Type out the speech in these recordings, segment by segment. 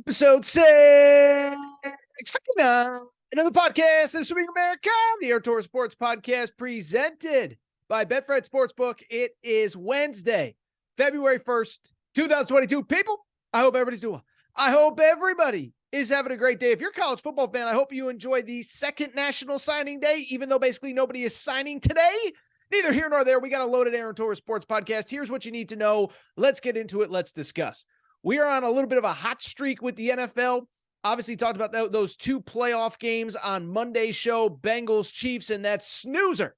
Episode 659. Another podcast, This Week America, the Air Tour Sports Podcast presented by Betfred Sportsbook. It is Wednesday, February 1st, 2022. People, I hope everybody's doing well. I hope everybody is having a great day. If you're a college football fan, I hope you enjoy the second National Signing Day, even though basically nobody is signing today. Neither here nor there. We got a loaded Aaron Torres Sports Podcast. Here's what you need to know. Let's get into it. Let's discuss. We are on a little bit of a hot streak with the NFL. Obviously talked about those two playoff games on Monday's show, Bengals, Chiefs, and that snoozer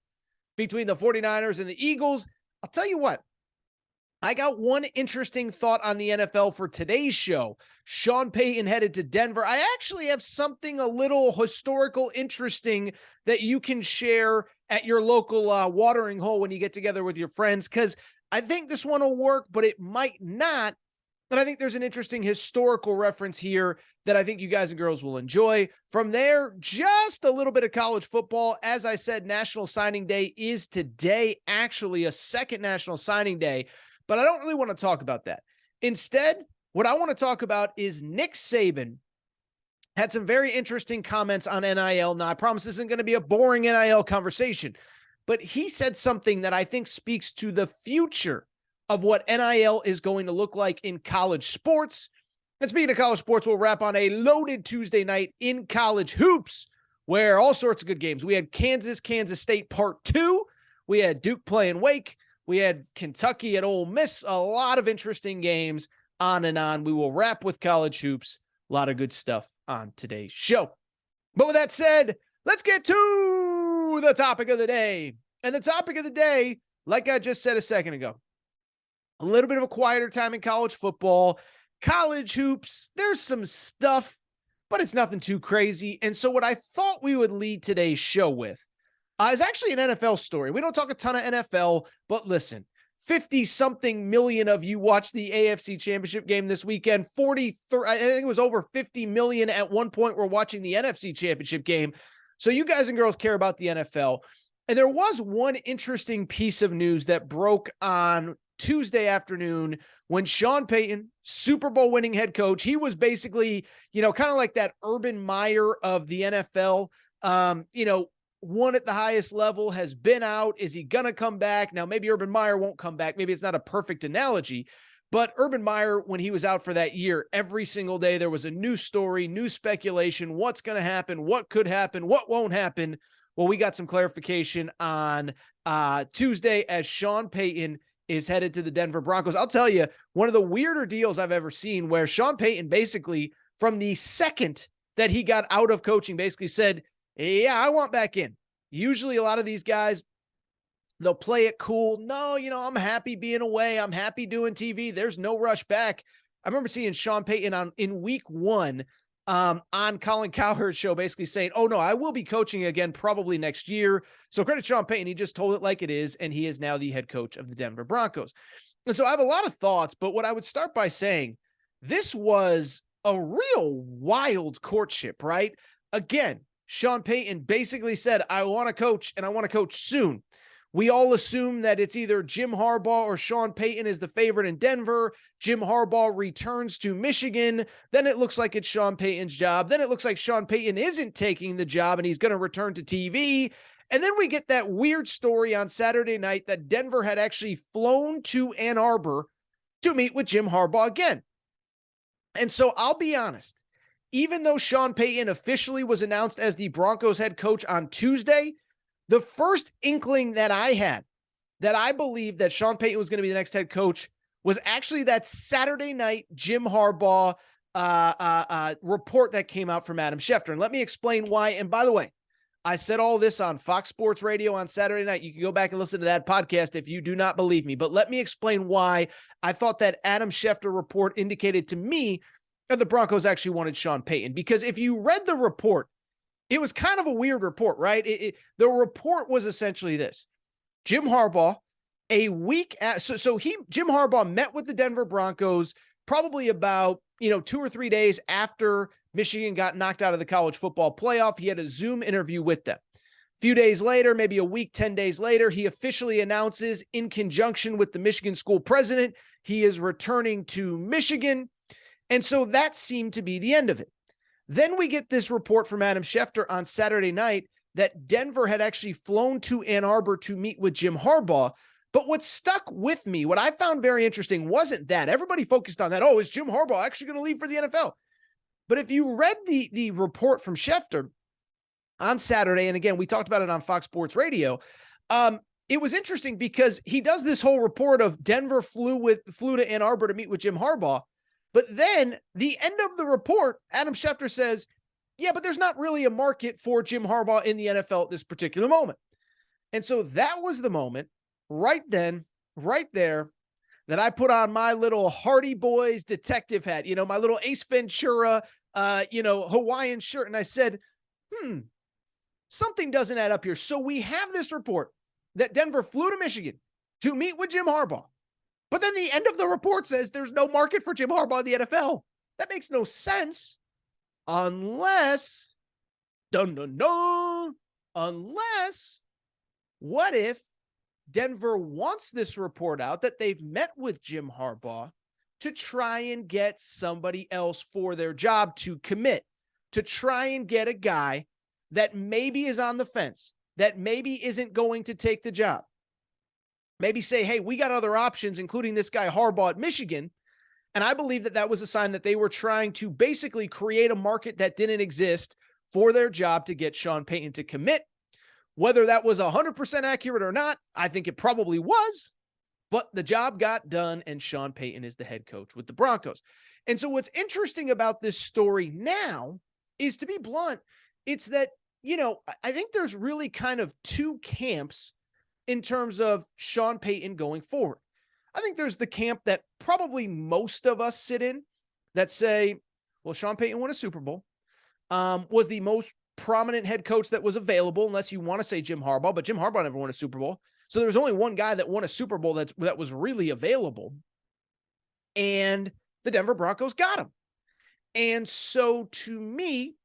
between the 49ers and the Eagles. I'll tell you what, I got one interesting thought on the NFL for today's show. Sean Payton headed to Denver. I actually have something a little historical interesting that you can share at your local watering hole when you get together with your friends, because I think this one will work, but it might not. And I think there's an interesting historical reference here that I think you guys and girls will enjoy. From there, just a little bit of college football. As I said, National Signing Day is today, actually a second National Signing Day, but I don't really want to talk about that. Instead, what I want to talk about is Nick Saban had some very interesting comments on NIL. Now, I promise this isn't going to be a boring NIL conversation, but he said something that I think speaks to the future of what NIL is going to look like in college sports. And speaking of college sports, we'll wrap on a loaded Tuesday night in college hoops, where all sorts of good games. We had Kansas State Part 2. We had Duke playing Wake. We had Kentucky at Ole Miss. A lot of interesting games, on and on. We will wrap with college hoops. A lot of good stuff on today's show. But with that said, let's get to the topic of the day. And the topic of the day, like I just said a second ago, a little bit of a quieter time in college football, college hoops. There's some stuff, but it's nothing too crazy. And so what I thought we would lead today's show with is actually an NFL story. We don't talk a ton of NFL, but listen, 50-something million of you watched the AFC Championship game this weekend. I think it was over 50 million at one point were watching the NFC Championship game. So you guys and girls care about the NFL. And there was one interesting piece of news that broke on Tuesday afternoon when Sean Payton, Super Bowl winning head coach, he was basically, kind of like that Urban Meyer of the NFL, one at the highest level, has been out. Is he going to come back? Now, maybe Urban Meyer won't come back. Maybe it's not a perfect analogy, but Urban Meyer, when he was out for that year, every single day there was a new story, new speculation, what's going to happen, what could happen, what won't happen. Well, we got some clarification on Tuesday as Sean Payton is headed to the Denver Broncos. I'll tell you, one of the weirder deals I've ever seen, where Sean Payton basically, from the second that he got out of coaching, basically said, yeah, I want back in. Usually a lot of these guys, they'll play it cool. No, I'm happy being away. I'm happy doing TV. There's no rush back. I remember seeing Sean Payton in week 1 on Colin Cowherd's show, basically saying, oh no, I will be coaching again probably next year. So credit Sean Payton. He just told it like it is. And he is now the head coach of the Denver Broncos. And so I have a lot of thoughts, but what I would start by saying, this was a real wild courtship, right? Again, Sean Payton basically said, I want to coach and I want to coach soon. We all assume that it's either Jim Harbaugh or Sean Payton is the favorite in Denver. Jim Harbaugh returns to Michigan. Then it looks like it's Sean Payton's job. Then it looks like Sean Payton isn't taking the job and he's going to return to TV. And then we get that weird story on Saturday night that Denver had actually flown to Ann Arbor to meet with Jim Harbaugh again. And so I'll be honest, even though Sean Payton officially was announced as the Broncos head coach on Tuesday, the first inkling that I had that I believed that Sean Payton was going to be the next head coach was actually that Saturday night Jim Harbaugh report that came out from Adam Schefter. And let me explain why. And by the way, I said all this on Fox Sports Radio on Saturday night. You can go back and listen to that podcast if you do not believe me. But let me explain why I thought that Adam Schefter report indicated to me that the Broncos actually wanted Sean Payton. Because if you read the report, it was kind of a weird report, right? The report was essentially this. Jim Harbaugh, Jim Harbaugh met with the Denver Broncos probably about, 2 or 3 days after Michigan got knocked out of the college football playoff. He had a Zoom interview with them. A few days later, maybe a week, 10 days later, he officially announces in conjunction with the Michigan school president, he is returning to Michigan. And so that seemed to be the end of it. Then we get this report from Adam Schefter on Saturday night that Denver had actually flown to Ann Arbor to meet with Jim Harbaugh. But what stuck with me, what I found very interesting, wasn't that. Everybody focused on that. Oh, is Jim Harbaugh actually going to leave for the NFL? But if you read the report from Schefter on Saturday, and again, we talked about it on Fox Sports Radio, it was interesting because he does this whole report of Denver flew to Ann Arbor to meet with Jim Harbaugh. But then the end of the report, Adam Schefter says, yeah, but there's not really a market for Jim Harbaugh in the NFL at this particular moment. And so that was the moment right then, right there, that I put on my little Hardy Boys detective hat, my little Ace Ventura, Hawaiian shirt. And I said, something doesn't add up here. So we have this report that Denver flew to Michigan to meet with Jim Harbaugh. But then the end of the report says there's no market for Jim Harbaugh in the NFL. That makes no sense unless, unless, what if Denver wants this report out that they've met with Jim Harbaugh to try and get somebody else for their job to commit, to try and get a guy that maybe is on the fence, that maybe isn't going to take the job. Maybe say, hey, we got other options, including this guy Harbaugh at Michigan. And I believe that that was a sign that they were trying to basically create a market that didn't exist for their job to get Sean Payton to commit. Whether that was 100% accurate or not, I think it probably was. But the job got done, and Sean Payton is the head coach with the Broncos. And so what's interesting about this story now is, to be blunt, it's that, I think there's really kind of two camps in terms of Sean Payton going forward. I think there's the camp that probably most of us sit in that say, well, Sean Payton won a Super Bowl, was the most prominent head coach that was available, unless you want to say Jim Harbaugh, but Jim Harbaugh never won a Super Bowl. So there was only one guy that won a Super Bowl that was really available. And the Denver Broncos got him. And so to me,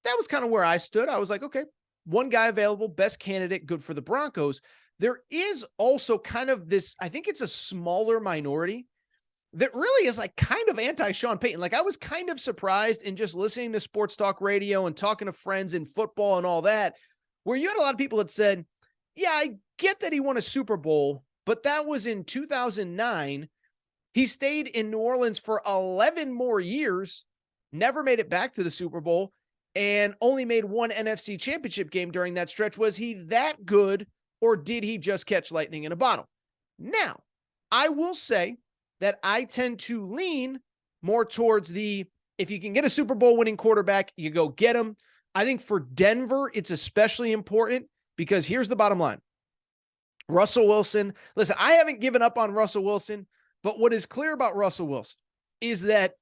that was kind of where I stood. I was like, okay, one guy available, best candidate, good for the Broncos. There is also kind of this, I think it's a smaller minority that really is like kind of anti-Sean Payton. Like, I was kind of surprised in just listening to sports talk radio and talking to friends in football and all that, where you had a lot of people that said, yeah, I get that he won a Super Bowl, but that was in 2009. He stayed in New Orleans for 11 more years, never made it back to the Super Bowl, and only made one NFC championship game during that stretch. Was he that good, or did he just catch lightning in a bottle? Now, I will say that I tend to lean more towards if you can get a Super Bowl winning quarterback, you go get him. I think for Denver, it's especially important because here's the bottom line. Russell Wilson, listen, I haven't given up on Russell Wilson, but what is clear about Russell Wilson is that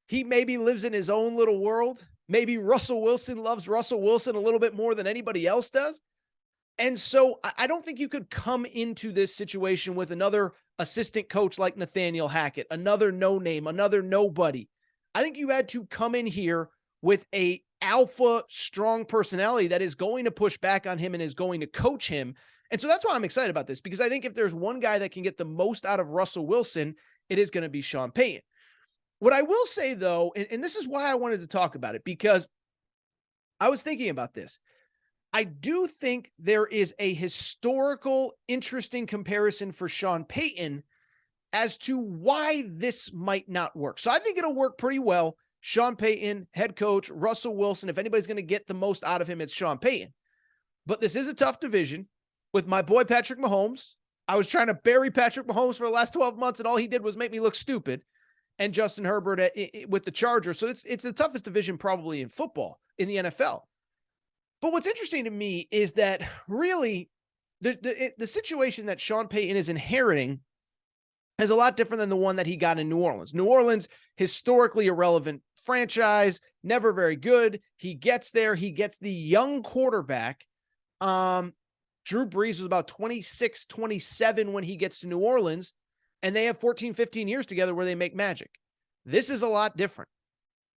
he maybe lives in his own little world. Maybe Russell Wilson loves Russell Wilson a little bit more than anybody else does. And so I don't think you could come into this situation with another assistant coach like Nathaniel Hackett, another no-name, another nobody. I think you had to come in here with a alpha strong personality that is going to push back on him and is going to coach him. And so that's why I'm excited about this, because I think if there's one guy that can get the most out of Russell Wilson, it is going to be Sean Payton. What I will say, though, and this is why I wanted to talk about it, because I was thinking about this. I do think there is a historical, interesting comparison for Sean Payton as to why this might not work. So I think it'll work pretty well. Sean Payton, head coach, Russell Wilson. If anybody's going to get the most out of him, it's Sean Payton. But this is a tough division with my boy Patrick Mahomes. I was trying to bury Patrick Mahomes for the last 12 months, and all he did was make me look stupid. And Justin Herbert with the Chargers. So it's the toughest division probably in football, in the NFL. But what's interesting to me is that really the situation that Sean Payton is inheriting is a lot different than the one that he got in New Orleans. New Orleans, historically irrelevant franchise, never very good. He gets there. He gets the young quarterback. Drew Brees was about 26, 27 when he gets to New Orleans, and they have 14, 15 years together where they make magic. This is a lot different.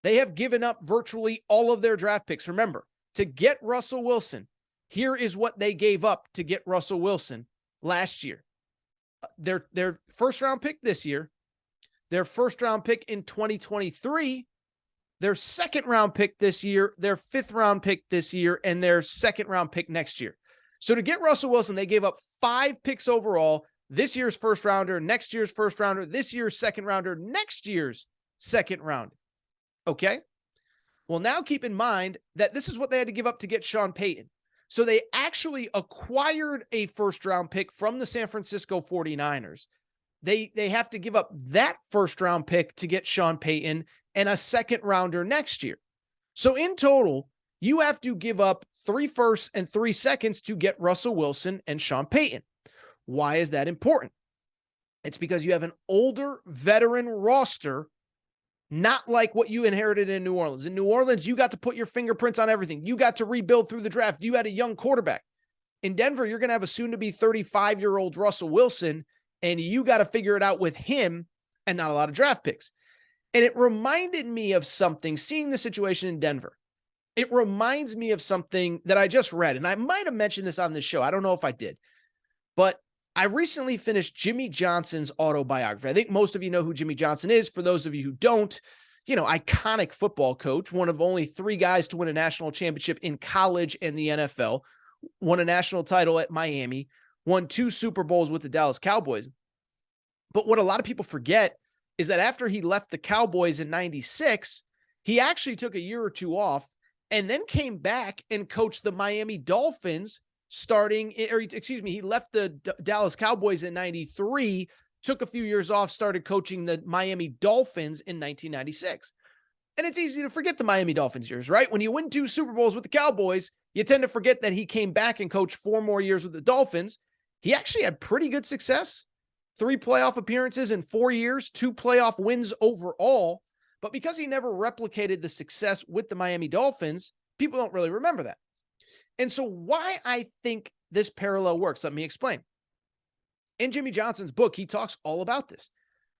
They have given up virtually all of their draft picks. Remember, to get Russell Wilson, here is what they gave up to get Russell Wilson last year. Their first round pick this year, their first round pick in 2023, their second round pick this year, their fifth round pick this year, and their second round pick next year. So to get Russell Wilson, they gave up 5 picks overall, this year's first rounder, next year's first rounder, this year's second rounder, next year's second round. Okay. Well, now keep in mind that this is what they had to give up to get Sean Payton. So they actually acquired a first round pick from the San Francisco 49ers. They have to give up that first round pick to get Sean Payton and a second rounder next year. So in total, you have to give up 3 firsts and 3 seconds to get Russell Wilson and Sean Payton. Why is that important? It's because you have an older veteran roster, not like what you inherited in New Orleans. In New Orleans, you got to put your fingerprints on everything. You got to rebuild through the draft. You had a young quarterback. In Denver, you're going to have a soon-to-be 35-year-old Russell Wilson, and you got to figure it out with him and not a lot of draft picks. And it reminded me of something, seeing the situation in Denver. It reminds me of something that I just read, and I might have mentioned this on this show. I don't know if I did, but I recently finished Jimmy Johnson's autobiography. I think most of you know who Jimmy Johnson is. For those of you who don't, iconic football coach, one of only 3 guys to win a national championship in college and the NFL, won a national title at Miami, won 2 Super Bowls with the Dallas Cowboys. But what a lot of people forget is that after he left the Cowboys in 96, he actually took a year or 2 off and then came back and coached the Miami Dolphins he left the Dallas Cowboys in 93, took a few years off, started coaching the Miami Dolphins in 1996. And it's easy to forget the Miami Dolphins years, right? When you win 2 Super Bowls with the Cowboys, you tend to forget that he came back and coached 4 more years with the Dolphins. He actually had pretty good success. 3 playoff appearances in 4 years, 2 playoff wins overall. But because he never replicated the success with the Miami Dolphins, people don't really remember that. And so why I think this parallel works, let me explain. In Jimmy Johnson's book, he talks all about this.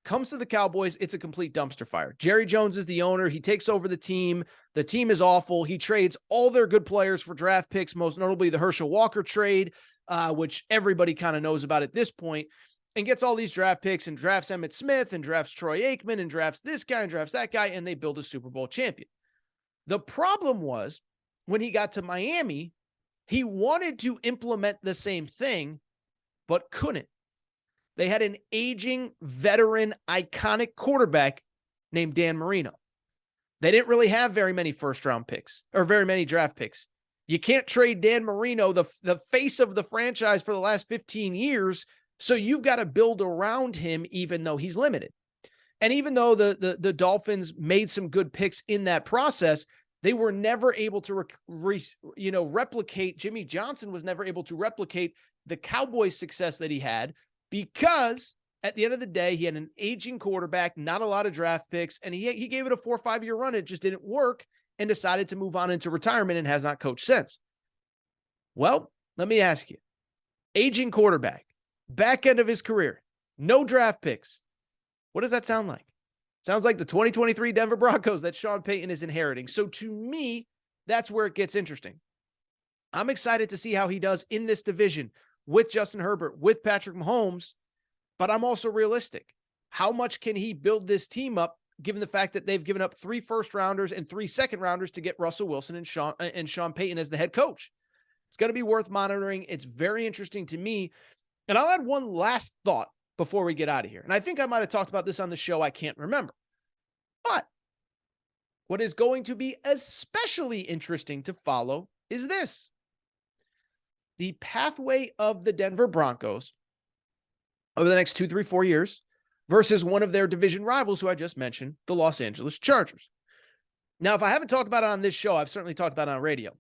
Comes to the Cowboys, it's a complete dumpster fire. Jerry Jones is the owner. He takes over the team. The team is awful. He trades all their good players for draft picks, most notably the Herschel Walker trade, which everybody kind of knows about at this point, and gets all these draft picks and drafts Emmitt Smith and drafts Troy Aikman and drafts this guy and drafts that guy, and they build a Super Bowl champion. The problem was when he got to Miami, he wanted to implement the same thing, but couldn't. They had an aging, veteran, iconic quarterback named Dan Marino. They didn't really have very many first-round picks or very many draft picks. You can't trade Dan Marino, the face of the franchise for the last 15 years, so you've got to build around him even though he's limited. And even though the Dolphins made some good picks in that process, they were never able to replicate. Jimmy Johnson was never able to replicate the Cowboys' success that he had because at the end of the day, he had an aging quarterback, not a lot of draft picks, and he gave it a 4 or 5 year run. It just didn't work and decided to move on into retirement and has not coached since. Well, let me ask you, aging quarterback, back end of his career, no draft picks. What does that sound like? Sounds like the 2023 Denver Broncos that Sean Payton is inheriting. So to me, that's where it gets interesting. I'm excited to see how he does in this division with Justin Herbert, with Patrick Mahomes, but I'm also realistic. How much can he build this team up, given the fact that they've given up 3 first-rounders and 3 second-rounders to get Russell Wilson and Sean Payton as the head coach? It's going to be worth monitoring. It's very interesting to me. And I'll add one last thought before we get out of here. And I think I might have talked about this on the show. I can't remember. But what is going to be especially interesting to follow is this. The pathway of the Denver Broncos over the next 2, 3, 4 years versus one of their division rivals who I just mentioned, the Los Angeles Chargers. Now, if I haven't talked about it on this show, I've certainly talked about it on radio.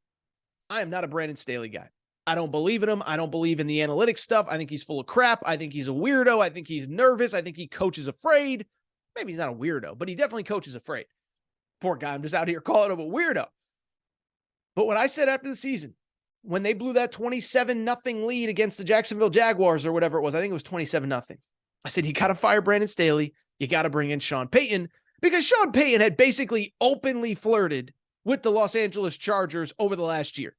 I am not a Brandon Staley guy. I don't believe in him. I don't believe in the analytics stuff. I think he's full of crap. I think he's a weirdo. I think he's nervous. I think he coaches afraid. Maybe he's not a weirdo, but he definitely coaches afraid. Poor guy. I'm just out here calling him a weirdo. But what I said after the season, when they blew that 27-0 lead against the Jacksonville Jaguars or whatever it was, I think it was 27-0. I said, you got to fire Brandon Staley. You got to bring in Sean Payton because Sean Payton had basically openly flirted with the Los Angeles Chargers over the last year.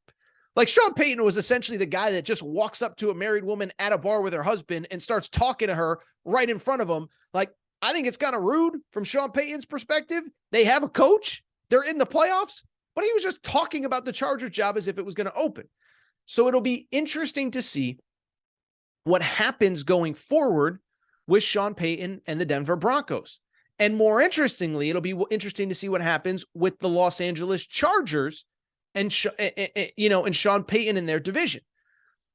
Like Sean Payton was essentially the guy that just walks up to a married woman at a bar with her husband and starts talking to her right in front of him. Like, I think it's kind of rude from Sean Payton's perspective. They have a coach. They're in the playoffs, but he was just talking about the Chargers job as if it was going to open. So it'll be interesting to see what happens going forward with Sean Payton and the Denver Broncos. And more interestingly, it'll be interesting to see what happens with the Los Angeles Chargers and Sean Payton in their division.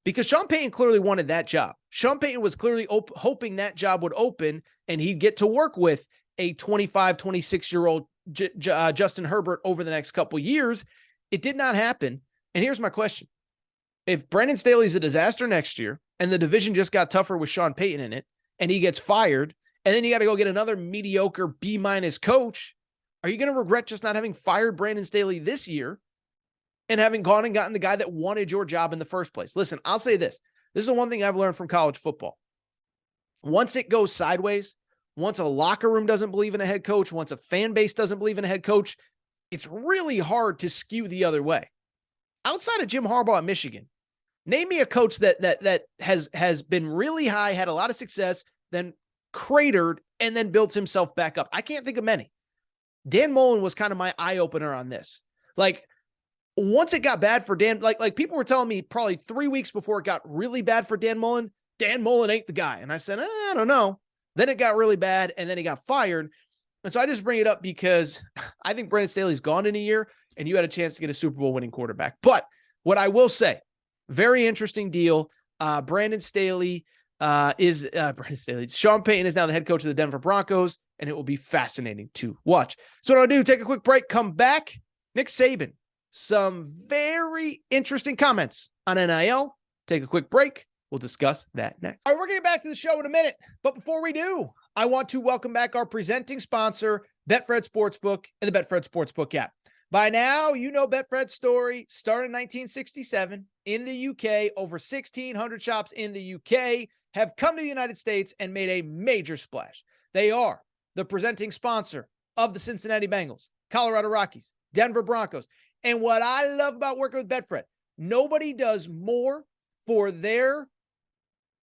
Because Sean Payton clearly wanted that job. Sean Payton was clearly hoping that job would open and he'd get to work with a 25, 26-year-old Justin Herbert over the next couple years. It did not happen. And here's my question. If Brandon Staley's a disaster next year and the division just got tougher with Sean Payton in it and he gets fired and then you got to go get another mediocre B- coach, are you going to regret just not having fired Brandon Staley this year and having gone and gotten the guy that wanted your job in the first place? Listen, I'll say this. This is the one thing I've learned from college football. Once it goes sideways, once a locker room doesn't believe in a head coach, once a fan base doesn't believe in a head coach, it's really hard to skew the other way. Outside of Jim Harbaugh at Michigan, name me a coach that has been really high, had a lot of success, then cratered, and then built himself back up. I can't think of many. Dan Mullen was kind of my eye-opener on this. Like, once it got bad for Dan, like people were telling me probably 3 weeks before it got really bad for Dan Mullen ain't the guy. And I said, I don't know. Then it got really bad, and then he got fired. And so I just bring it up because I think Brandon Staley's gone in a year, and you had a chance to get a Super Bowl winning quarterback. But what I will say, very interesting deal. Sean Payton is now the head coach of the Denver Broncos, and it will be fascinating to watch. So what I'll do, take a quick break, come back. Nick Saban, some very interesting comments on NIL. Take a quick break. We'll discuss that next. All right, we're getting back to the show in a minute. But before we do, I want to welcome back our presenting sponsor, Betfred Sportsbook and the Betfred Sportsbook app. By now, you know Betfred's story. Started in 1967 in the UK. Over 1,600 shops in the UK have come to the United States and made a major splash. They are the presenting sponsor of the Cincinnati Bengals, Colorado Rockies, Denver Broncos. And what I love about working with Betfred, nobody does more for their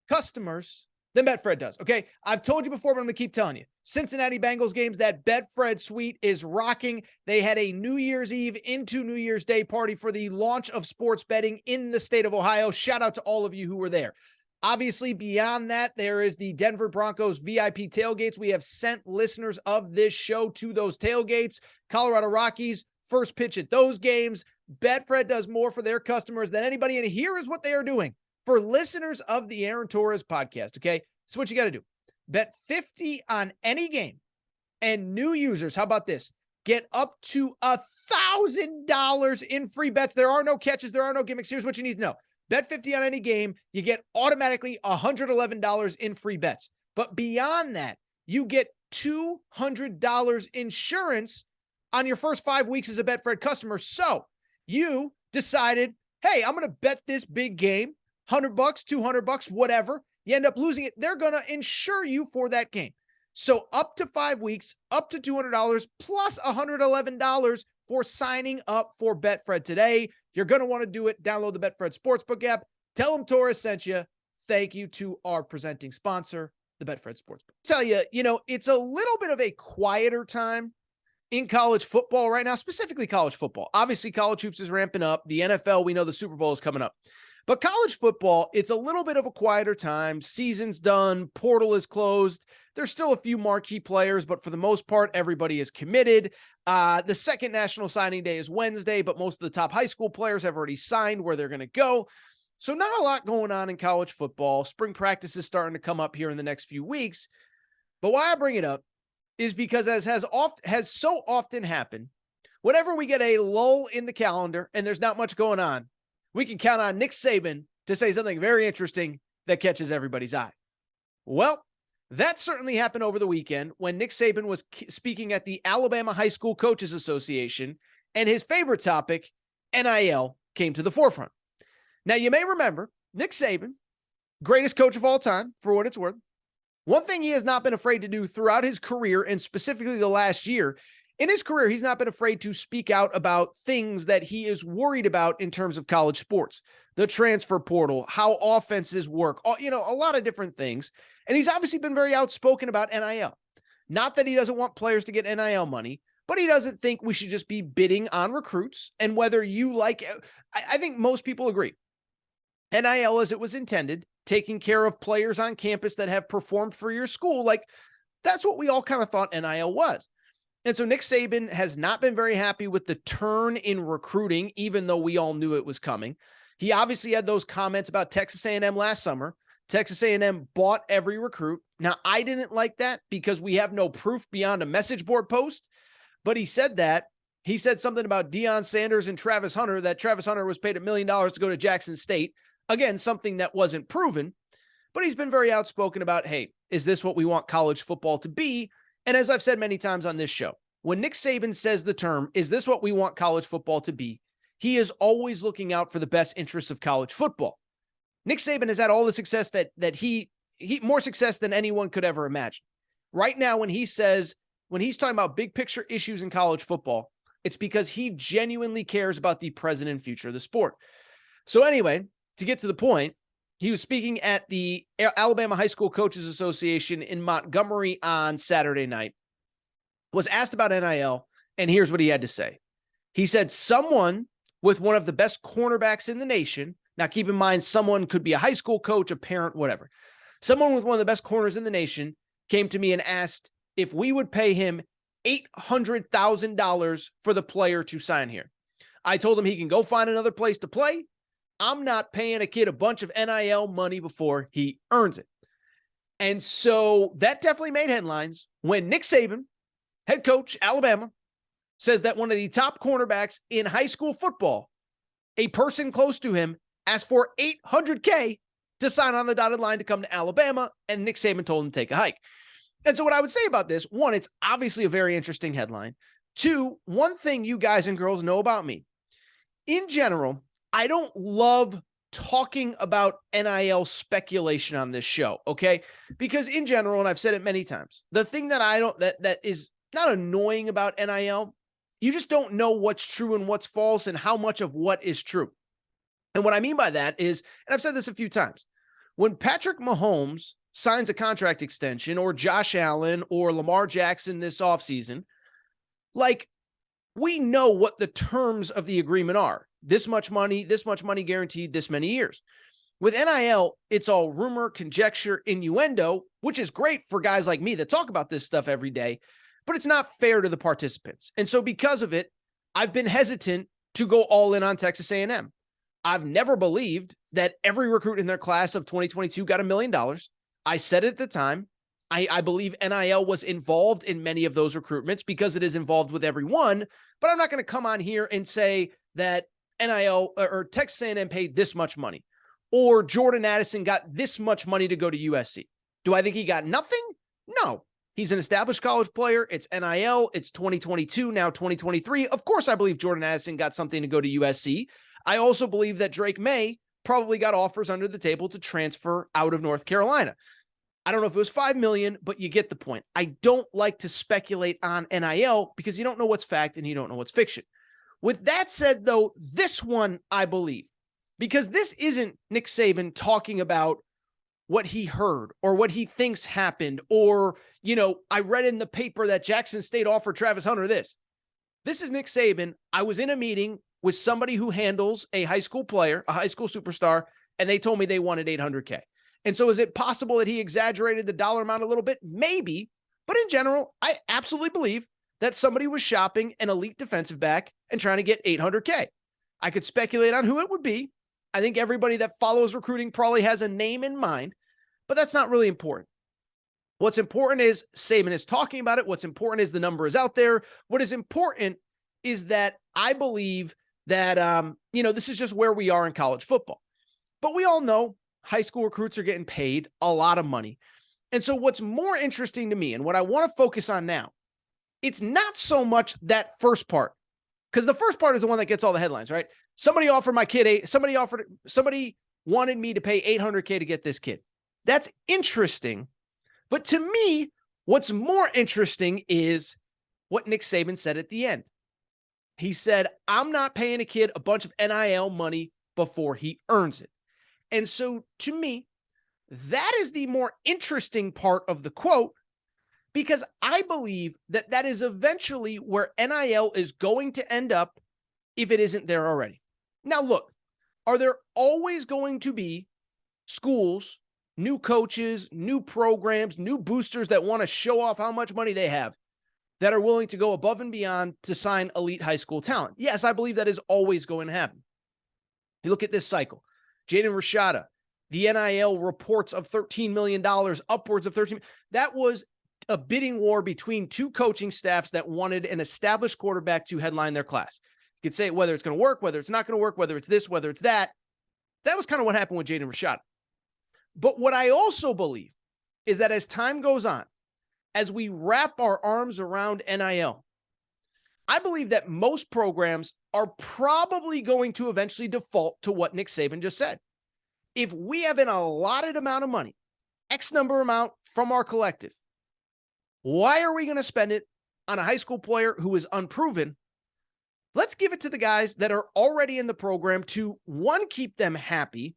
customers than Betfred does. Okay, I've told you before, but I'm going to keep telling you. Cincinnati Bengals games, that Betfred suite is rocking. They had a New Year's Eve into New Year's Day party for the launch of sports betting in the state of Ohio. Shout out to all of you who were there. Obviously, beyond that, there is the Denver Broncos VIP tailgates. We have sent listeners of this show to those tailgates. Colorado Rockies, first pitch at those games. Betfred does more for their customers than anybody, and here is what they are doing. For listeners of the Aaron Torres podcast, okay? So what you got to do. Bet 50 on any game. And new users, how about this? Get up to $1,000 in free bets. There are no catches. There are no gimmicks. Here's what you need to know. Bet 50 on any game. You get automatically $111 in free bets. But beyond that, you get $200 insurance on your first 5 weeks as a Betfred customer. So you decided, hey, I'm going to bet this big game. $100, $200, whatever. You end up losing it. They're going to insure you for that game. So up to 5 weeks, up to $200 plus $111 for signing up for Betfred today. You're going to want to do it. Download the Betfred Sportsbook app. Tell them Torres sent you. Thank you to our presenting sponsor, the Betfred Sportsbook. Tell you, it's a little bit of a quieter time in college football right now, specifically college football. Obviously, college hoops is ramping up. The NFL, we know the Super Bowl is coming up. But college football, it's a little bit of a quieter time. Season's done. Portal is closed. There's still a few marquee players, but for the most part, everybody is committed. The second national signing day is Wednesday, but most of the top high school players have already signed where they're going to go. So not a lot going on in college football. Spring practice is starting to come up here in the next few weeks. But why I bring it up is because as has so often happened, whenever we get a lull in the calendar and there's not much going on, we can count on Nick Saban to say something very interesting that catches everybody's eye. Well, that certainly happened over the weekend when Nick Saban was speaking at the Alabama High School Coaches Association, and his favorite topic, NIL, came to the forefront. Now, you may remember, Nick Saban, greatest coach of all time, for what it's worth. One thing he has not been afraid to do throughout his career, and specifically the last year, in his career, he's not been afraid to speak out about things that he is worried about in terms of college sports, the transfer portal, how offenses work, a lot of different things. And he's obviously been very outspoken about NIL. Not that he doesn't want players to get NIL money, but he doesn't think we should just be bidding on recruits. And whether you like, I think most people agree. NIL as it was intended, taking care of players on campus that have performed for your school, like that's what we all kind of thought NIL was. And so Nick Saban has not been very happy with the turn in recruiting, even though we all knew it was coming. He obviously had those comments about Texas A&M last summer. Texas A&M bought every recruit. Now, I didn't like that because we have no proof beyond a message board post, but he said that. He said something about Deion Sanders and Travis Hunter, that Travis Hunter was paid $1 million to go to Jackson State. Again, something that wasn't proven, but he's been very outspoken about, hey, is this what we want college football to be? And as I've said many times on this show, when Nick Saban says the term, is this what we want college football to be? He is always looking out for the best interests of college football. Nick Saban has had all the success that he more success than anyone could ever imagine. Right now, when he's talking about big picture issues in college football, it's because he genuinely cares about the present and future of the sport. So anyway, to get to the point, he was speaking at the Alabama High School Coaches Association in Montgomery on Saturday night, was asked about NIL, and here's what he had to say. He said, someone with one of the best cornerbacks in the nation, now keep in mind, someone could be a high school coach, a parent, whatever. Someone with one of the best corners in the nation came to me and asked if we would pay him $800,000 for the player to sign here. I told him he can go find another place to play. I'm not paying a kid a bunch of NIL money before he earns it. And so that definitely made headlines when Nick Saban, head coach, Alabama, says that one of the top cornerbacks in high school football, a person close to him, asked for $800K to sign on the dotted line to come to Alabama, and Nick Saban told him to take a hike. And so what I would say about this, one, it's obviously a very interesting headline. Two, one thing you guys and girls know about me. In general, I don't love talking about NIL speculation on this show, okay? Because in general, and I've said it many times, the thing that is not annoying about NIL, you just don't know what's true and what's false and how much of what is true. And what I mean by that is, and I've said this a few times, when Patrick Mahomes signs a contract extension, or Josh Allen or Lamar Jackson this offseason, like, we know what the terms of the agreement are. This much money guaranteed, this many years. With NIL, it's all rumor, conjecture, innuendo, which is great for guys like me that talk about this stuff every day, but it's not fair to the participants. And so because of it, I've been hesitant to go all in on Texas A&M. I've never believed that every recruit in their class of 2022 got $1 million. I said it at the time. I believe NIL was involved in many of those recruitments because it is involved with everyone, but I'm not going to come on here and say that NIL or Texas A&M paid this much money, or Jordan Addison got this much money to go to USC. Do I think he got nothing? No. He's an established college player. It's NIL. It's 2022, now 2023. Of course, I believe Jordan Addison got something to go to USC. I also believe that Drake May probably got offers under the table to transfer out of North Carolina. I don't know if it was $5 million, but you get the point. I don't like to speculate on NIL because you don't know what's fact and you don't know what's fiction. With that said, though, this one I believe, because this isn't Nick Saban talking about what he heard or what he thinks happened, or, I read in the paper that Jackson State offered Travis Hunter this. This is Nick Saban. I was in a meeting with somebody who handles a high school player, a high school superstar, and they told me they wanted $800K. And so is it possible that he exaggerated the dollar amount a little bit? Maybe. But in general, I absolutely believe that somebody was shopping an elite defensive back and trying to get $800K. I could speculate on who it would be. I think everybody that follows recruiting probably has a name in mind, but that's not really important. What's important is Saban is talking about it. What's important is the number is out there. What is important is that I believe that, this is just where we are in college football. But we all know high school recruits are getting paid a lot of money. And so what's more interesting to me and what I want to focus on now, it's not so much that first part, because the first part is the one that gets all the headlines, right? Somebody wanted me to pay $800K to get this kid. That's interesting. But to me, what's more interesting is what Nick Saban said at the end. He said, I'm not paying a kid a bunch of NIL money before he earns it. And so to me, that is the more interesting part of the quote, because I believe that that is eventually where NIL is going to end up if it isn't there already. Now, look, are there always going to be schools, new coaches, new programs, new boosters that want to show off how much money they have that are willing to go above and beyond to sign elite high school talent? Yes, I believe that is always going to happen. You look at this cycle. Jaden Rashada, the NIL reports of $13 million, upwards of $13 million. That was a bidding war between two coaching staffs that wanted an established quarterback to headline their class. You could say whether it's going to work, whether it's not going to work, whether it's this, whether it's that. That was kind of what happened with Jaden Rashada. But what I also believe is that as time goes on, as we wrap our arms around NIL, I believe that most programs are probably going to eventually default to what Nick Saban just said. If we have an allotted amount of money, X number amount from our collective, why are we going to spend it on a high school player who is unproven? Let's give it to the guys that are already in the program to, one, keep them happy,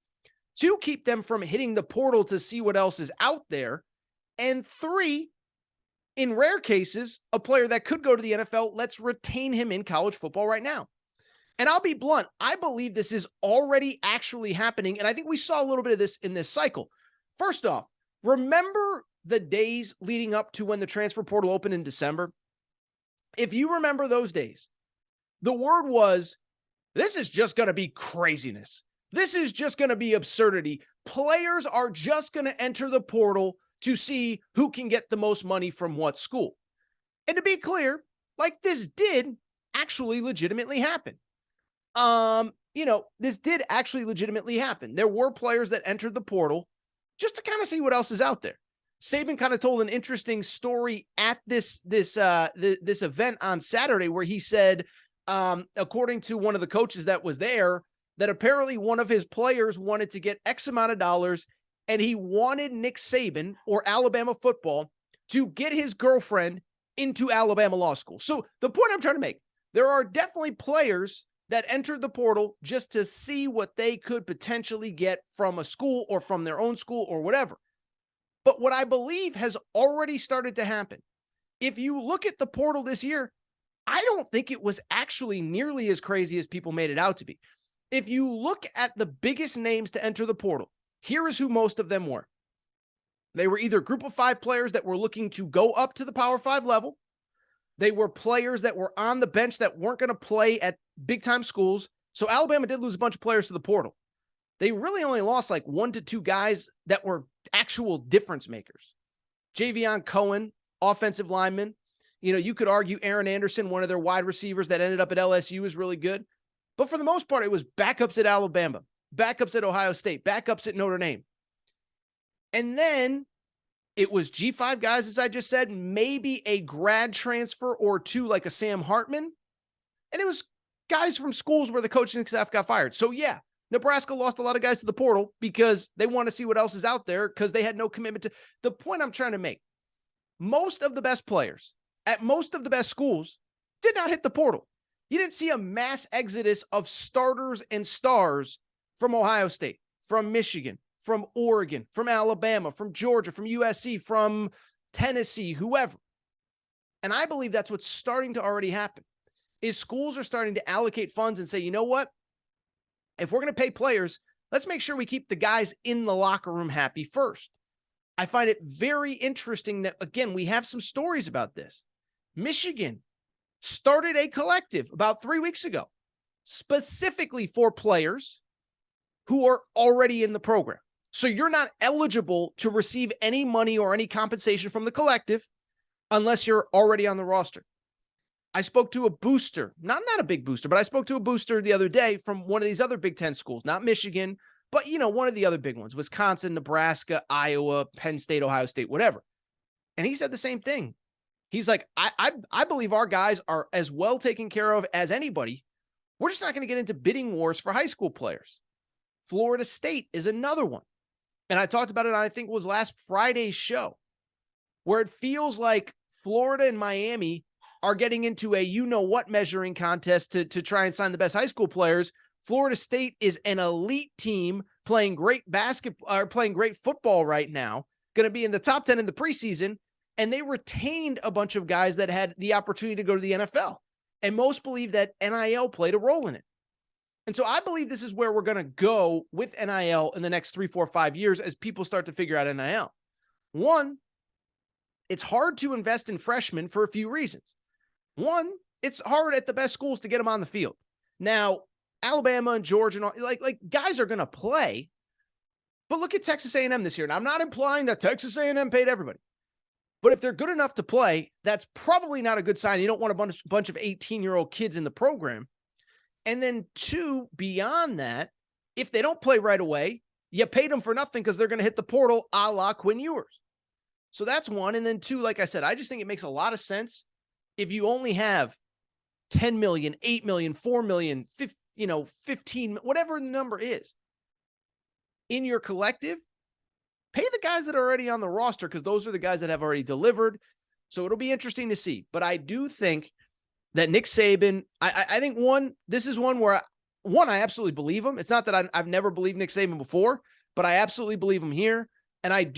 two, keep them from hitting the portal to see what else is out there, and three, in rare cases, a player that could go to the NFL, let's retain him in college football right now. And I'll be blunt, I believe this is already actually happening, and I think we saw a little bit of this in this cycle. First off, remember the days leading up to when the transfer portal opened in December? If you remember those days, the word was, this is just going to be craziness. This is just going to be absurdity. Players are just going to enter the portal to see who can get the most money from what school. And to be clear, like, this did actually legitimately happen. This did actually legitimately happen. There were players that entered the portal just to kind of see what else is out there. Saban kind of told an interesting story at this event on Saturday where he said, according to one of the coaches that was there, that apparently one of his players wanted to get X amount of dollars, and he wanted Nick Saban or Alabama football to get his girlfriend into Alabama law school. So the point I'm trying to make, there are definitely players that entered the portal just to see what they could potentially get from a school or from their own school or whatever. But what I believe has already started to happen, if you look at the portal this year, I don't think it was actually nearly as crazy as people made it out to be. If you look at the biggest names to enter the portal, here is who most of them were. They were either group of 5 players that were looking to go up to the Power 5 level. They were players that were on the bench that weren't going to play at big-time schools. So Alabama did lose a bunch of players to the portal. They really only lost like 1 to 2 guys that were actual difference makers. Javion Cohen, offensive lineman. You could argue Aaron Anderson, one of their wide receivers that ended up at LSU, is really good. But for the most part, it was backups at Alabama, backups at Ohio State, backups at Notre Dame. And then it was G5 guys, as I just said, maybe a grad transfer or two like a Sam Hartman. And it was guys from schools where the coaching staff got fired. So yeah, Nebraska lost a lot of guys to the portal because they want to see what else is out there because they had no commitment to. The point I'm trying to make, most of the best players at most of the best schools did not hit the portal. You didn't see a mass exodus of starters and stars from Ohio State, from Michigan, from Oregon, from Alabama, from Georgia, from USC, from Tennessee, whoever. And I believe that's what's starting to already happen, is schools are starting to allocate funds and say, you know what? If we're going to pay players, let's make sure we keep the guys in the locker room happy first. I find it very interesting that, again, we have some stories about this. Michigan started a collective about 3 weeks ago, specifically for players who are already in the program. So you're not eligible to receive any money or any compensation from the collective unless you're already on the roster. I spoke to a booster, not a big booster, but I spoke to a booster the other day from one of these other Big Ten schools, not Michigan, but one of the other big ones, Wisconsin, Nebraska, Iowa, Penn State, Ohio State, whatever. And he said the same thing. He's like, I believe our guys are as well taken care of as anybody. We're just not going to get into bidding wars for high school players. Florida State is another one. And I talked about it on, I think it was last Friday's show, where it feels like Florida and Miami are getting into a you-know-what measuring contest to try and sign the best high school players. Florida State is an elite team playing great basketball, or playing great football right now, going to be in the top 10 in the preseason. And they retained a bunch of guys that had the opportunity to go to the NFL. And most believe that NIL played a role in it. And so I believe this is where we're going to go with NIL in the next 3, 4, 5 years as people start to figure out NIL. One, it's hard to invest in freshmen for a few reasons. One, it's hard at the best schools to get them on the field. Now, Alabama and Georgia, and all, like guys are going to play, but look at Texas A&M this year. And I'm not implying that Texas A&M paid everybody, but if they're good enough to play, that's probably not a good sign. You don't want a bunch of 18-year-old kids in the program. And then two, beyond that, if they don't play right away, you paid them for nothing because they're going to hit the portal a la Quinn Ewers. So that's one. And then two, like I said, I just think it makes a lot of sense if you only have 10 million, 8 million, 4 million, 15, whatever the number is in your collective, pay the guys that are already on the roster because those are the guys that have already delivered. So it'll be interesting to see. But I do think that Nick Saban, I think this is one where I absolutely believe him. It's not that I've never believed Nick Saban before, but I absolutely believe him here. And I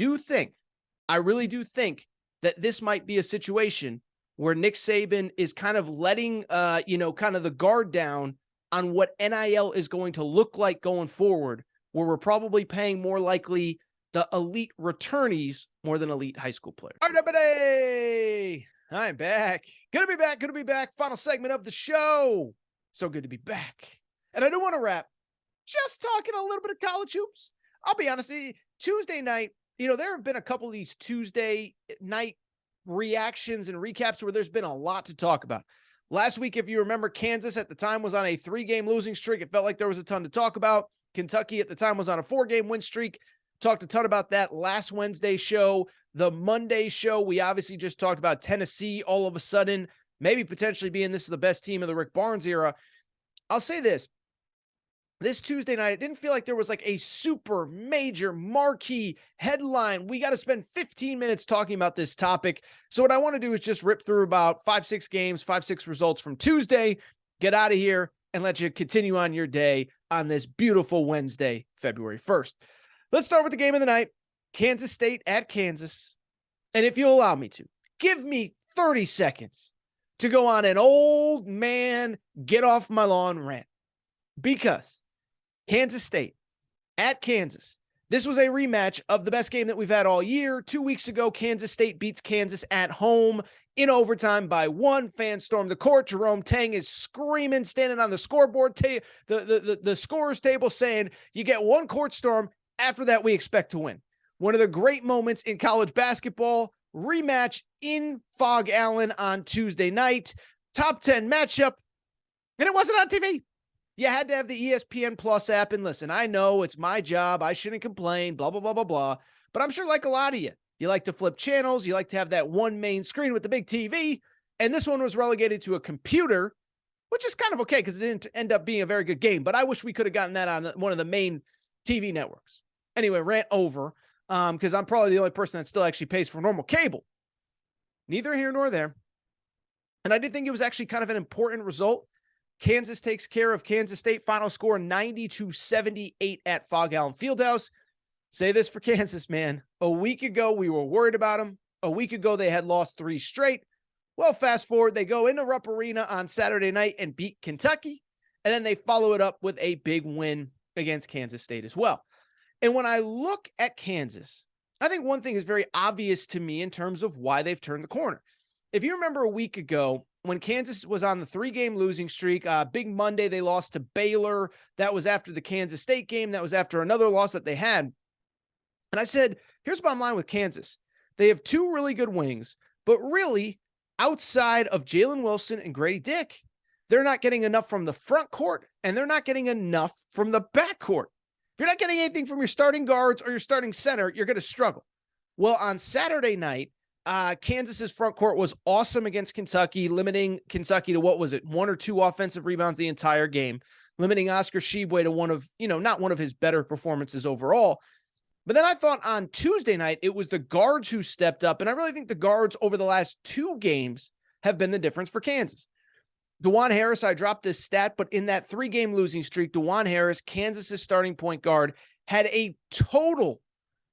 really do think that this might be a situation where Nick Saban is kind of letting, kind of the guard down on what NIL is going to look like going forward, where we're probably paying more likely the elite returnees more than elite high school players. All right, everybody. I'm back. Good to be back. Final segment of the show. So good to be back. And I do want to wrap just talking a little bit of college hoops. I'll be honest, Tuesday night, there have been a couple of these Tuesday night reactions and recaps where there's been a lot to talk about. Last week, if you remember, Kansas at the time was on a 3-game losing streak. It felt like there was a ton to talk about. Kentucky at the time was on a 4-game win streak. Talked a ton about that last Wednesday show. The Monday show, we obviously just talked about Tennessee all of a sudden, maybe potentially being this is the best team of the Rick Barnes era. I'll say this Tuesday night, it didn't feel like there was like a super major marquee headline. We got to spend 15 minutes talking about this topic. So what I want to do is just rip through about 5-6 games, 5-6 results from Tuesday, get out of here and let you continue on your day on this beautiful Wednesday, February 1st. Let's start with the game of the night. Kansas State at Kansas. And if you'll allow me to, give me 30 seconds to go on an old man get off my lawn rant. Because Kansas State at Kansas, this was a rematch of the best game that we've had all year. 2 weeks ago, Kansas State beats Kansas at home in overtime by 1. Fans stormed the court. Jerome Tang is screaming, standing on the scoreboard, the scorer's table saying, you get 1 court storm. After that, we expect to win. One of the great moments in college basketball, rematch in Fog Allen on Tuesday night, top 10 matchup, and it wasn't on TV. You had to have the ESPN Plus app, and listen, I know it's my job. I shouldn't complain, blah, blah, blah, blah, blah, but I'm sure like a lot of you, you like to flip channels. You like to have that one main screen with the big TV, and this one was relegated to a computer, which is kind of okay because it didn't end up being a very good game, but I wish we could have gotten that on one of the main TV networks. Anyway, rant over, because I'm probably the only person that still actually pays for normal cable. Neither here nor there. And I did think it was actually kind of an important result. Kansas takes care of Kansas State. Final score 90-78 at Fog Allen Fieldhouse. Say this for Kansas, man. A week ago, we were worried about them. A week ago, they had lost 3 straight. Well, fast forward, they go into Rupp Arena on Saturday night and beat Kentucky. And then they follow it up with a big win against Kansas State as well. And when I look at Kansas, I think one thing is very obvious to me in terms of why they've turned the corner. If you remember a week ago, when Kansas was on the 3-game losing streak, big Monday, they lost to Baylor. That was after the Kansas State game. That was after another loss that they had. And I said, here's the bottom line with Kansas. They have 2 really good wings, but really, outside of Jalen Wilson and Grady Dick, they're not getting enough from the front court, and they're not getting enough from the back court. If you're not getting anything from your starting guards or your starting center, you're going to struggle. Well, on Saturday night, Kansas's front court was awesome against Kentucky, limiting Kentucky to, 1 or 2 offensive rebounds the entire game, limiting Oscar Tshiebwe to not one of his better performances overall. But then I thought on Tuesday night, it was the guards who stepped up. And I really think the guards over the last 2 games have been the difference for Kansas. DeJuan Harris, I dropped this stat, but in that 3-game losing streak, DeJuan Harris, Kansas's starting point guard, had a total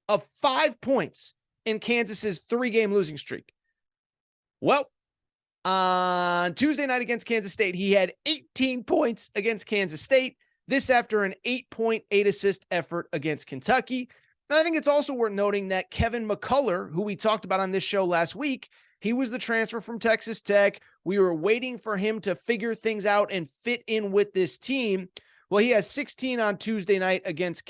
of 5 points in Kansas's 3-game losing streak. Well, on Tuesday night against Kansas State, he had 18 points against Kansas State. This after an 8-point, 8-assist effort against Kentucky. And I think it's also worth noting that Kevin McCullough, who we talked about on this show last week, he was the transfer from Texas Tech. We were waiting for him to figure things out and fit in with this team. Well, he has 16 on Tuesday night against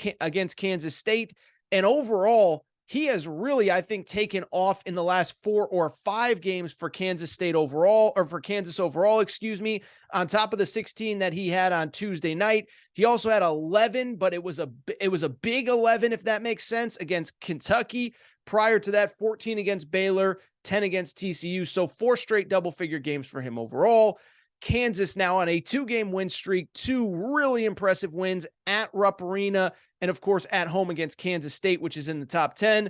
Kansas State. And overall, he has really, I think, taken off in the last 4 or 5 games for Kansas State overall, or for Kansas overall, on top of the 16 that he had on Tuesday night. He also had 11, but it was a big 11, if that makes sense, against Kentucky. Prior to that, 14 against Baylor, 10 against TCU. So 4 straight double-figure games for him overall. Kansas now on a 2-game win streak, 2 really impressive wins at Rupp Arena, and of course at home against Kansas State, which is in the top 10.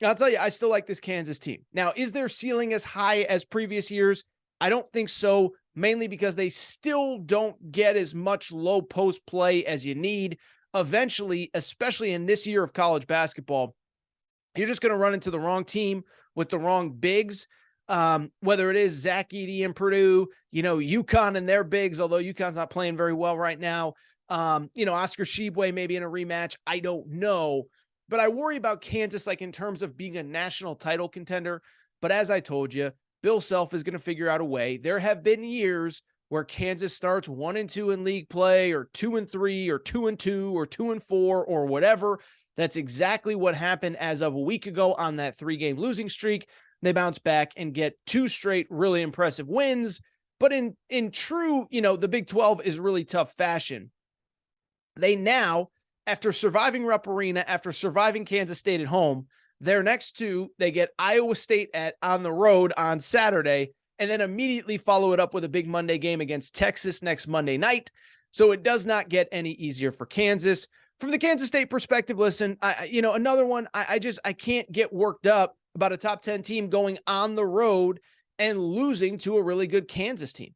I'll tell you, I still like this Kansas team. Now, is their ceiling as high as previous years? I don't think so, mainly because they still don't get as much low post play as you need. Eventually, especially in this year of college basketball, you're just going to run into the wrong team with the wrong bigs. Whether it is Zach Edey in Purdue, UConn and their bigs, although UConn's not playing very well right now. Oscar Tshiebwe maybe in a rematch. I don't know, but I worry about Kansas, like in terms of being a national title contender. But as I told you, Bill Self is going to figure out a way. There have been years where Kansas starts 1-2 in league play, or 2-3, or 2-2, or 2-4, or whatever. That's exactly what happened as of a week ago on that 3-game losing streak. They bounce back and get 2 straight really impressive wins. But in true, the Big 12 is really tough fashion. They now, after surviving Rupp Arena, after surviving Kansas State at home, their next 2, they get Iowa State on the road on Saturday, and then immediately follow it up with a big Monday game against Texas next Monday night. So it does not get any easier for Kansas. From the Kansas State perspective, listen, another one, I can't get worked up about a top 10 team going on the road and losing to a really good Kansas team.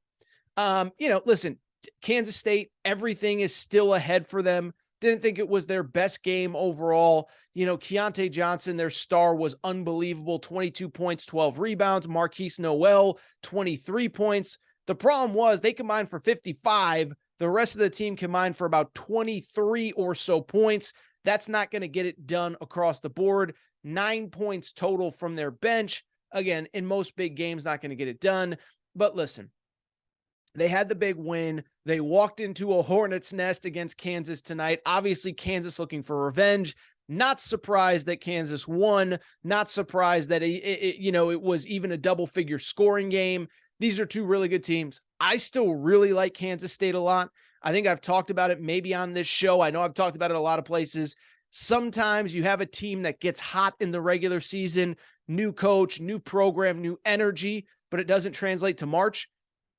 Listen, Kansas State, everything is still ahead for them. Didn't think it was their best game overall. Keontae Johnson, their star, was unbelievable. 22 points, 12 rebounds. Marquise Noel, 23 points. The problem was they combined for 55. The rest of the team combined for about 23 or so points. That's not going to get it done across the board. 9 points total from their bench. Again, in most big games, not going to get it done. But listen, they had the big win. They walked into a hornet's nest against Kansas tonight. Obviously, Kansas looking for revenge. Not surprised that Kansas won. Not surprised that it was even a double-figure scoring game. These are 2 really good teams. I still really like Kansas State a lot. I think I've talked about it maybe on this show. I know I've talked about it a lot of places. Sometimes you have a team that gets hot in the regular season, new coach, new program, new energy, but it doesn't translate to March.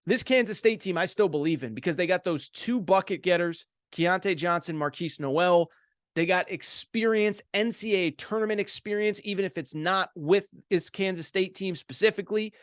This Kansas State team I still believe in, because they got those 2 bucket getters, Keontae Johnson, Marquise Noel. They got experience, NCAA tournament experience, even if it's not with this Kansas State team specifically.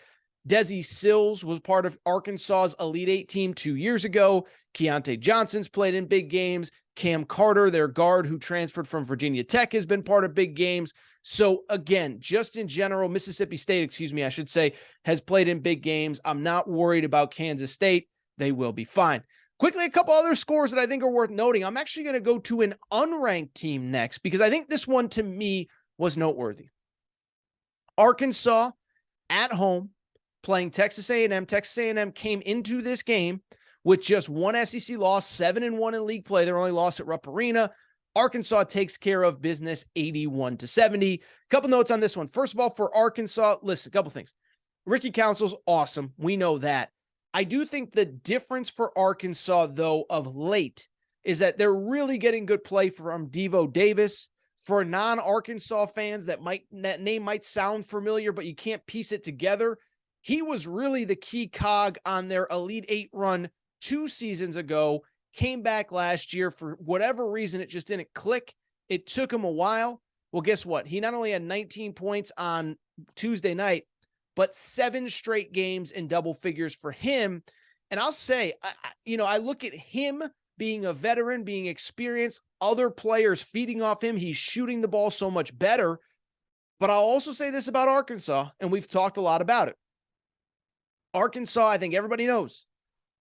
Desi Sills was part of Arkansas's Elite 8 team 2 years ago. Keontae Johnson's played in big games. Cam Carter, their guard who transferred from Virginia Tech, has been part of big games. So again, just in general, Mississippi State, I should say, has played in big games. I'm not worried about Kansas State. They will be fine. Quickly, a couple other scores that I think are worth noting. I'm actually going to go to an unranked team next, because I think this one to me was noteworthy. Arkansas at home playing Texas A&M. Texas A&M came into this game with just 1 SEC loss, 7-1 in league play. Their only loss at Rupp Arena. Arkansas takes care of business 81-70. Couple notes on this one. First of all, for Arkansas, listen, a couple things. Ricky Council's awesome. We know that. I do think the difference for Arkansas, though, of late is that they're really getting good play from Devo Davis. For non-Arkansas fans, that name might sound familiar, but you can't piece it together. He was really the key cog on their Elite 8 run 2 seasons ago, came back last year. For whatever reason, it just didn't click. It took him a while. Well, guess what? He not only had 19 points on Tuesday night, but 7 straight games in double figures for him. And I'll say, I look at him being a veteran, being experienced, other players feeding off him. He's shooting the ball so much better. But I'll also say this about Arkansas, and we've talked a lot about it. Arkansas, I think everybody knows,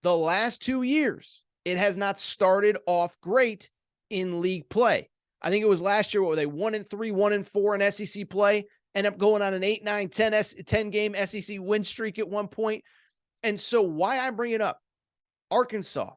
the last 2 years, it has not started off great in league play. I think it was last year, what were they, 1-3, 1-4 in SEC play, end up going on an 8, 9, 10 game SEC win streak at one point. And so why I bring it up, Arkansas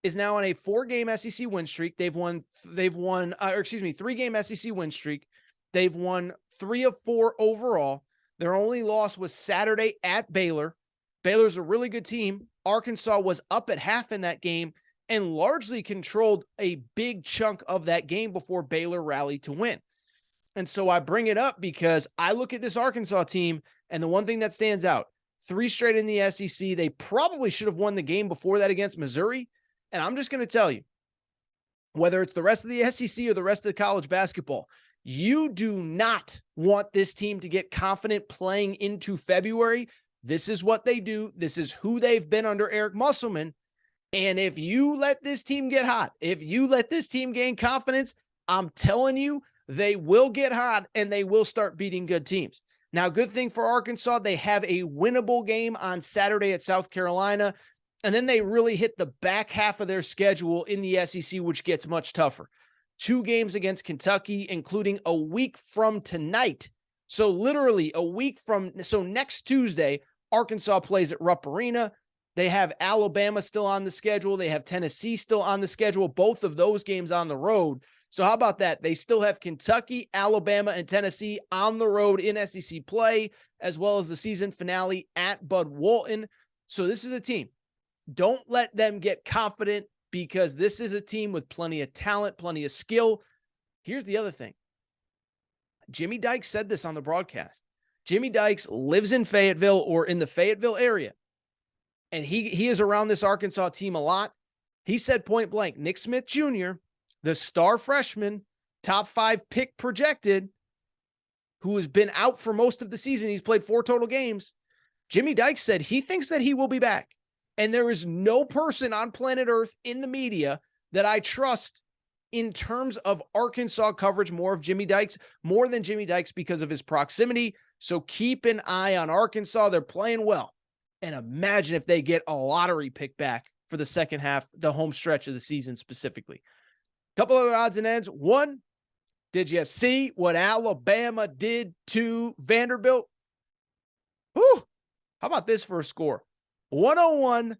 is now on a 4-game SEC win streak. They've won 3-game SEC win streak. They've won 3 of 4 overall. Their only loss was Saturday at Baylor. Baylor's a really good team. Arkansas was up at half in that game and largely controlled a big chunk of that game before Baylor rallied to win. And so I bring it up because I look at this Arkansas team, and the one thing that stands out, 3 straight in the SEC. They probably should have won the game before that against Missouri. And I'm just going to tell you, whether it's the rest of the SEC or the rest of college basketball, you do not want this team to get confident playing into February. This is what they do. This is who they've been under Eric Musselman. And if you let this team get hot, if you let this team gain confidence, I'm telling you, they will get hot and they will start beating good teams. Now, good thing for Arkansas, they have a winnable game on Saturday at South Carolina, and then they really hit the back half of their schedule in the SEC, which gets much tougher. 2 games against Kentucky, including a week from tonight. So literally a week from, so next Tuesday, Arkansas plays at Rupp Arena. They have Alabama still on the schedule. They have Tennessee still on the schedule. Both of those games on the road. So how about that? They still have Kentucky, Alabama, and Tennessee on the road in SEC play, as well as the season finale at Bud Walton. So this is a team. Don't let them get confident because this is a team with plenty of talent, plenty of skill. Here's the other thing. Jimmy Dykes said this on the broadcast. Jimmy Dykes lives in Fayetteville or in the Fayetteville area, and he is around this Arkansas team a lot. He said point blank, Nick Smith Jr., the star freshman, top 5 pick projected, who has been out for most of the season. He's played 4 total games. Jimmy Dykes said he thinks that he will be back. And there is no person on planet Earth in the media that I trust in terms of Arkansas coverage more than Jimmy Dykes because of his proximity. So keep an eye on Arkansas. They're playing well. And imagine if they get a lottery pick back for the second half, the home stretch of the season specifically. Couple other odds and ends. One, did you see what Alabama did to Vanderbilt? Whew. How about this for a score? 101-44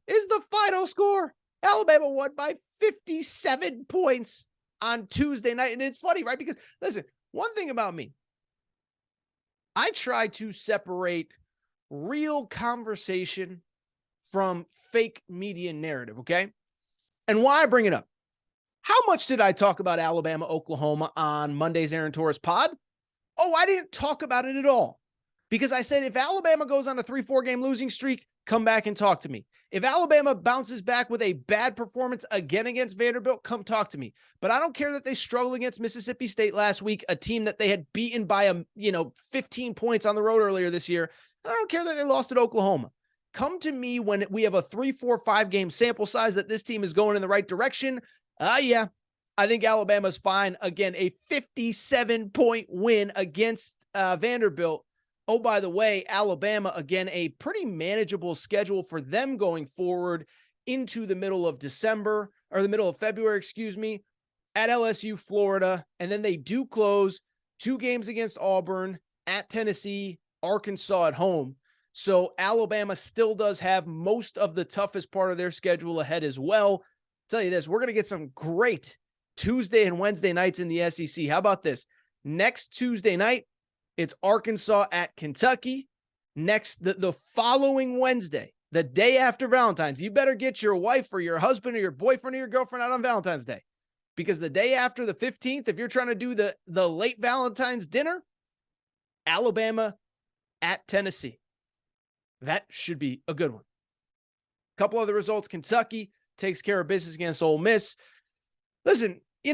is the final score. Alabama won by 57 points on Tuesday night. And it's funny, right? Because, listen, one thing about me, I try to separate real conversation from fake media narrative, okay? And why I bring it up. How much did I talk about Alabama, Oklahoma on Monday's Aaron Torres pod? Oh, I didn't talk about it at all. Because I said, if Alabama goes on a 3-4 game losing streak, come back and talk to me. If Alabama bounces back with a bad performance again against Vanderbilt, come talk to me. But I don't care that they struggled against Mississippi State last week, a team that they had beaten by 15 points on the road earlier this year. I don't care that they lost at Oklahoma. Come to me when we have a 3, 4, 5 game sample size that this team is going in the right direction. Yeah, I think Alabama's fine. Again, a 57-point win against Vanderbilt. Oh, by the way, Alabama, again, a pretty manageable schedule for them going forward into the middle of December, or the middle of February, at LSU, Florida. And then they do close 2 games against Auburn, at Tennessee, Arkansas at home. So Alabama still does have most of the toughest part of their schedule ahead as well. I'll tell you this, we're going to get some great Tuesday and Wednesday nights in the SEC. How about this? Next Tuesday night, it's Arkansas at Kentucky. Next, the following Wednesday, the day after Valentine's, you better get your wife or your husband or your boyfriend or your girlfriend out on Valentine's Day. Because the day after the 15th, if you're trying to do the late Valentine's dinner, Alabama at Tennessee. That should be a good one. Couple other results. Kentucky takes care of business against Ole Miss. Listen, they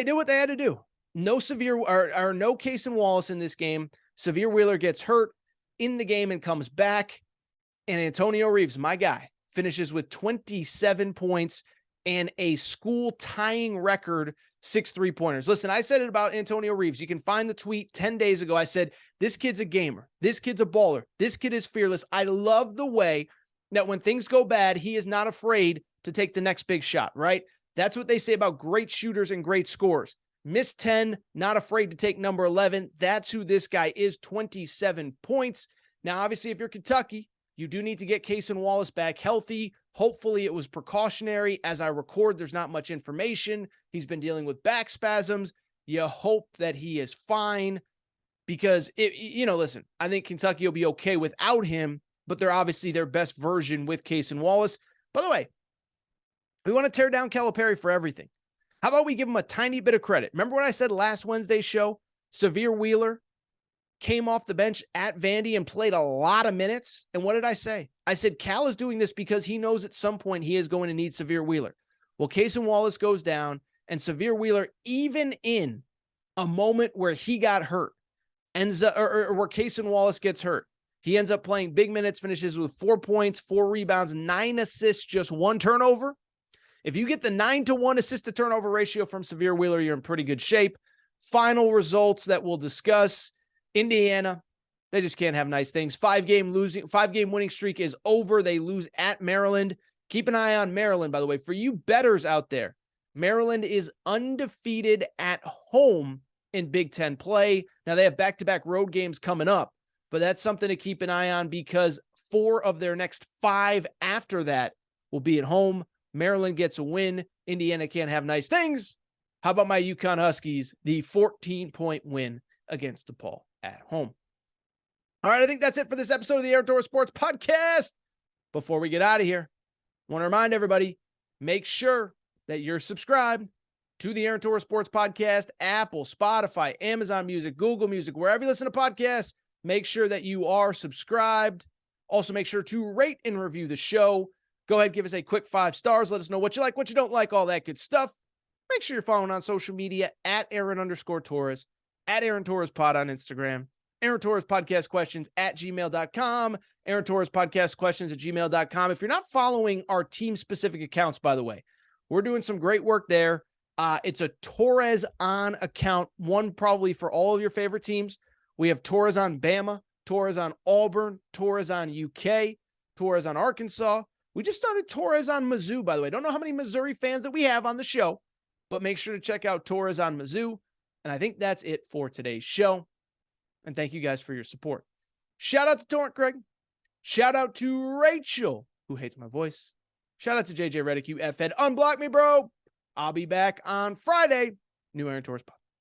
did what they had to do. No Cason Wallace in this game. Severe Wheeler gets hurt in the game and comes back. And Antonio Reeves, my guy, finishes with 27 points and a school tying record 6 3-pointers. Listen, I said it about Antonio Reeves. You can find the tweet 10 days ago. I said, this kid's a gamer. This kid's a baller. This kid is fearless. I love the way that when things go bad, he is not afraid to take the next big shot, right? That's what they say about great shooters and great scorers. Missed 10, not afraid to take number 11. That's who this guy is, 27 points. Now, obviously, if you're Kentucky, you do need to get Cason Wallace back healthy. Hopefully, it was precautionary. As I record, there's not much information. He's been dealing with back spasms. You hope that he is fine because, listen, I think Kentucky will be okay without him, but they're obviously their best version with Cason Wallace. By the way, we want to tear down Calipari for everything. How about we give him a tiny bit of credit? Remember what I said last Wednesday's show? Severe Wheeler came off the bench at Vandy and played a lot of minutes. And what did I say? I said Cal is doing this because he knows at some point he is going to need Severe Wheeler. Well, Cason Wallace goes down, and Severe Wheeler, even in a moment where he got hurt, ends up, or where Cason Wallace gets hurt, he ends up playing big minutes, finishes with 4 points, 4 rebounds, 9 assists, just 1 turnover. If you get the 9-to-1 assist to turnover ratio from Severe Wheeler, you're in pretty good shape. Final results that we'll discuss. Indiana, they just can't have nice things. 5-game winning streak is over. They lose at Maryland. Keep an eye on Maryland, by the way. For you bettors out there, Maryland is undefeated at home in Big Ten play. Now, they have back-to-back road games coming up, but that's something to keep an eye on because 4 of their next 5 after that will be at home. Maryland gets a win. Indiana can't have nice things. How about my UConn Huskies? The 14-point win against DePaul at home. All right, I think that's it for this episode of the Aaron Torres Sports Podcast. Before we get out of here, I want to remind everybody, make sure that you're subscribed to the Aaron Torres Sports Podcast, Apple, Spotify, Amazon Music, Google Music, wherever you listen to podcasts, make sure that you are subscribed. Also, make sure to rate and review the show. Go ahead, give us a quick 5 stars. Let us know what you like, what you don't like, all that good stuff. Make sure you're following on social media at Aaron_Torres, at Aaron Torres Pod on Instagram, Aaron Torres Podcast Questions at gmail.com, Aaron Torres Podcast Questions at gmail.com. If you're not following our team-specific accounts, by the way, we're doing some great work there. It's a Torres on account, one probably for all of your favorite teams. We have Torres on Bama, Torres on Auburn, Torres on UK, Torres on Arkansas. We just started Torres on Mizzou, by the way. Don't know how many Missouri fans that we have on the show, but make sure to check out Torres on Mizzou. And I think that's it for today's show. And thank you guys for your support. Shout out to Torrent Craig. Shout out to Rachel, who hates my voice. Shout out to JJ Redick, you F-head. Unblock me, bro. I'll be back on Friday. New Aaron Torres Pod.